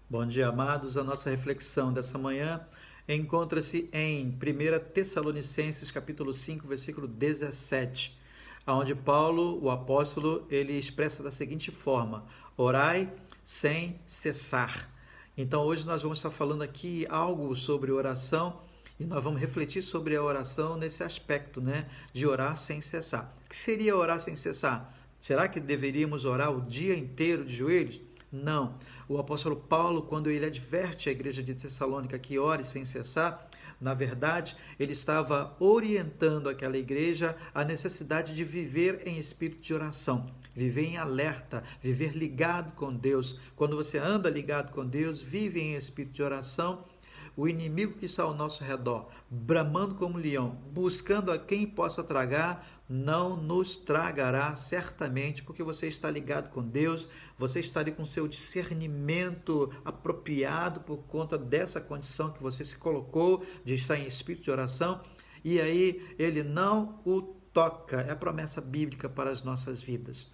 Bom dia, amados. A nossa reflexão dessa manhã encontra-se em 1 Tessalonicenses, capítulo 5, versículo 17, onde Paulo, o apóstolo, ele expressa da seguinte forma: orai sem cessar. Então, hoje nós vamos estar falando aqui algo sobre oração e nós vamos refletir sobre a oração nesse aspecto, né, de orar sem cessar. O que seria orar sem cessar? Será que deveríamos orar o dia inteiro de joelhos? Não. O apóstolo Paulo, quando ele adverte a igreja de Tessalônica que ore sem cessar, na verdade, ele estava orientando aquela igreja a necessidade de viver em espírito de oração, viver em alerta, viver ligado com Deus. Quando você anda ligado com Deus, vive em espírito de oração, o inimigo que está ao nosso redor, bramando como leão, buscando a quem possa tragar, não nos tragará certamente, porque você está ligado com Deus, você está ali com seu discernimento apropriado por conta dessa condição que você se colocou de estar em espírito de oração, e aí ele não o toca. É a promessa bíblica para as nossas vidas.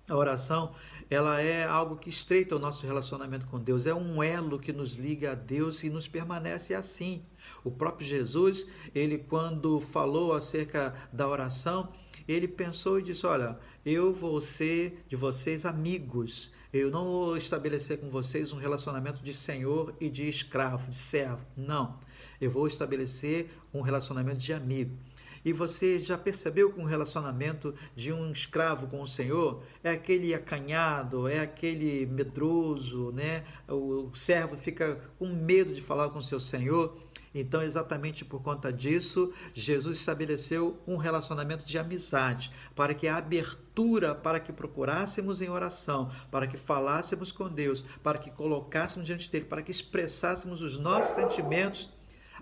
A oração, ela é algo que estreita o nosso relacionamento com Deus, é um elo que nos liga a Deus e nos permanece assim. O próprio Jesus, ele quando falou acerca da oração, ele pensou e disse: olha, eu vou ser de vocês amigos, eu não vou estabelecer com vocês um relacionamento de senhor e de escravo, de servo, não, eu vou estabelecer um relacionamento de amigo. E você já percebeu que um relacionamento de um escravo com o senhor é aquele acanhado, é aquele medroso, né? O servo fica com medo de falar com o seu senhor. Então, exatamente por conta disso, Jesus estabeleceu um relacionamento de amizade, para que a abertura, para que procurássemos em oração, para que falássemos com Deus, para que colocássemos diante dele, para que expressássemos os nossos sentimentos,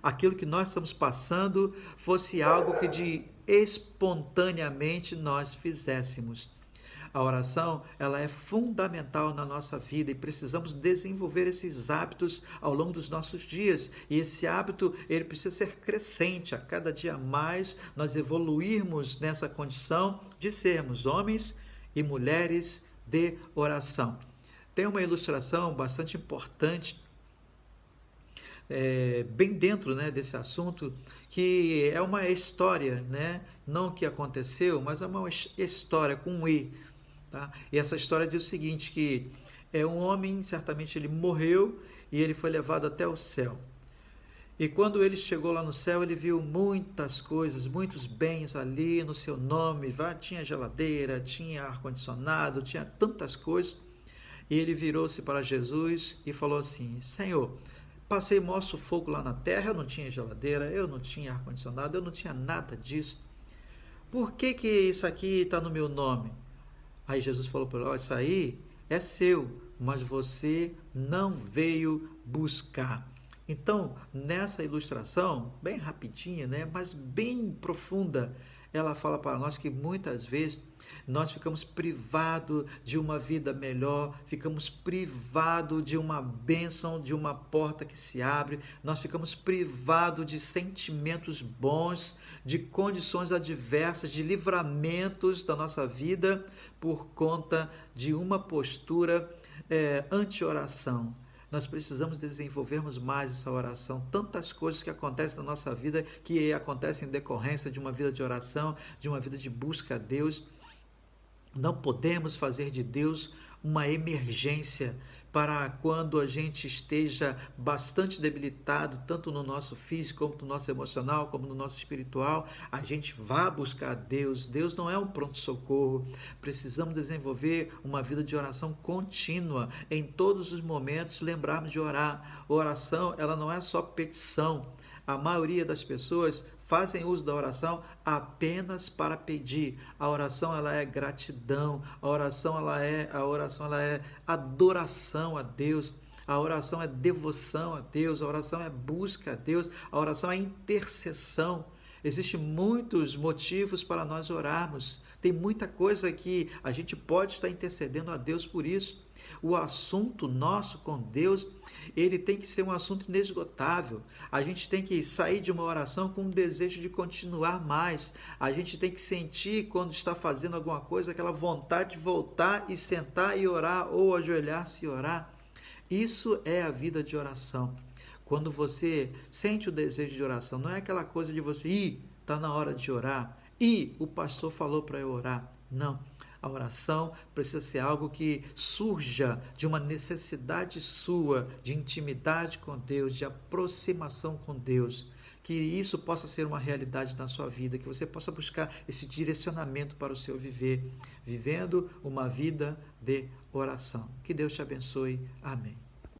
aquilo que nós estamos passando fosse algo que de espontaneamente nós fizéssemos. A oração, ela é fundamental na nossa vida e precisamos desenvolver esses hábitos ao longo dos nossos dias. E esse hábito, ele precisa ser crescente. A cada dia mais nós evoluirmos nessa condição de sermos homens e mulheres de oração. Tem uma ilustração bastante importante bem dentro, né, desse assunto, que é uma história, né, não que aconteceu, mas é uma história com um E. Tá? E essa história diz o seguinte, que é um homem, certamente ele morreu e ele foi levado até o céu. E quando ele chegou lá no céu, ele viu muitas coisas, muitos bens ali no seu nome. Tinha geladeira, tinha ar-condicionado, tinha tantas coisas. E ele virou-se para Jesus e falou assim: Senhor, passei maior sufoco lá na terra, eu não tinha geladeira, eu não tinha ar-condicionado, eu não tinha nada disso. Por que isso aqui está no meu nome? Aí Jesus falou para ele: oh, isso aí é seu, mas você não veio buscar. Então, nessa ilustração, bem rapidinha, né, mas bem profunda, ela fala para nós que muitas vezes nós ficamos privados de uma vida melhor, ficamos privados de uma bênção, de uma porta que se abre, nós ficamos privados de sentimentos bons, de condições adversas, de livramentos da nossa vida por conta de uma postura anti-oração. Nós precisamos desenvolvermos mais essa oração. Tantas coisas que acontecem na nossa vida, que acontecem em decorrência de uma vida de oração, de uma vida de busca a Deus. Não podemos fazer de Deus uma emergência para quando a gente esteja bastante debilitado, tanto no nosso físico, como no nosso emocional, como no nosso espiritual, a gente vá buscar Deus. Deus não é um pronto-socorro. Precisamos desenvolver uma vida de oração contínua, em todos os momentos lembrarmos de orar. A oração, ela não é só petição. A maioria das pessoas fazem uso da oração apenas para pedir. A oração, ela é gratidão, a oração ela é adoração a Deus. A oração é devoção a Deus, a oração é busca a Deus, a oração é intercessão. Existem muitos motivos para nós orarmos. Tem muita coisa que a gente pode estar intercedendo a Deus por isso. O assunto nosso com Deus, ele tem que ser um assunto inesgotável. A gente tem que sair de uma oração com um desejo de continuar mais. A gente tem que sentir, quando está fazendo alguma coisa, aquela vontade de voltar e sentar e orar, ou ajoelhar-se e orar. Isso é a vida de oração. Quando você sente o desejo de oração, não é aquela coisa de você, está na hora de orar, o pastor falou para eu orar. Não. A oração precisa ser algo que surja de uma necessidade sua de intimidade com Deus, de aproximação com Deus. Que isso possa ser uma realidade na sua vida, que você possa buscar esse direcionamento para o seu viver, vivendo uma vida de oração. Que Deus te abençoe. Amém.